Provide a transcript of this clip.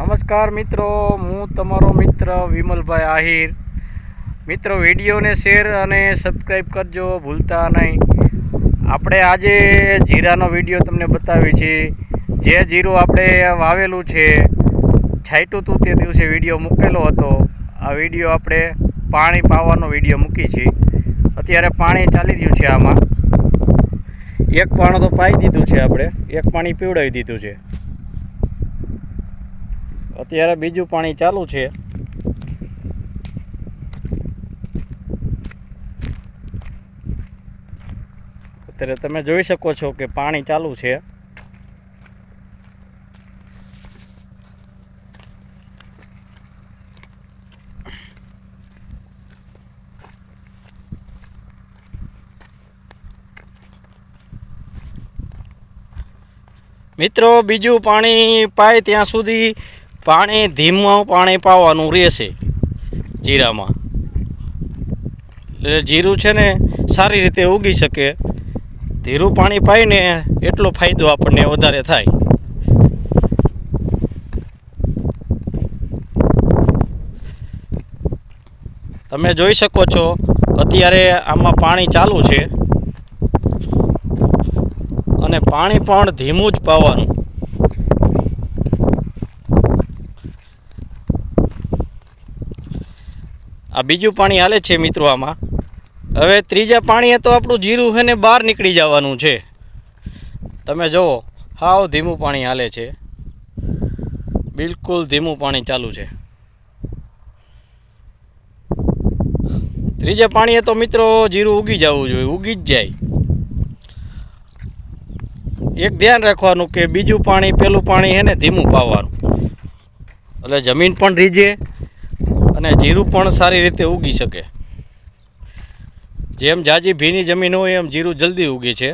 નમસ્કાર મિત્રો, હું તમારો મિત્ર વિમલભાઈ આહિર. મિત્રો, વિડીયોને શેર અને સબસ્ક્રાઈબ કરજો ભૂલતા નહીં. આપણે આજે જીરાનો વિડીયો તમને બતાવી છે. જે જીરું આપણે વાવેલું છે, છાંટ્યું હતું તે દિવસે વિડીયો મૂકેલો હતો. આ વિડીયો આપણે પાણી પાવાનો વિડીયો મૂકી છે. અત્યારે પાણી ચાલી રહ્યું છે. આમાં એક પાણું તો પાઈ દીધું છે, આપણે એક પાણી પીવડાવી દીધું છે. અત્યારે બીજું પાણી ચાલુ છે. અત્યારે તમે જોઈ શકો છો કે પાણી ચાલુ છે. મિત્રો, બીજું પાણી પાય ત્યાં સુધી પાણી ધીમું પાણી પાવાનું રહેશે જીરામાં. એટલે જીરું છે ને સારી રીતે ઉગી શકે. ધીરું પાણી પાઈને એટલો ફાયદો આપણને વધારે થાય. તમે જોઈ શકો છો અત્યારે આમાં પાણી ચાલુ છે અને પાણી પણ ધીમું જ પાવાનું. આ બીજું પાણી હાલે છે મિત્રો. આમાં હવે ત્રીજા પાણીએ તો આપણું જીરું છે ને બહાર નીકળી જવાનું છે. તમે જુઓ, હાવ ધીમું પાણી હાલે છે, બિલકુલ ધીમું પાણી ચાલુ છે. ત્રીજા પાણીએ તો મિત્રો જીરું ઉગી જવું જોઈએ, ઉગી જ જાય. એક ધ્યાન રાખવાનું કે બીજું પાણી પેલું પાણી છે ને ધીમું પાવાનું, એટલે જમીન પણ રીઝે અને જીરું પણ સારી રીતે ઉગી શકે. જેમ જાજી ભીની જમીન હોય એમ જીરું જલ્દી ઉગે છે.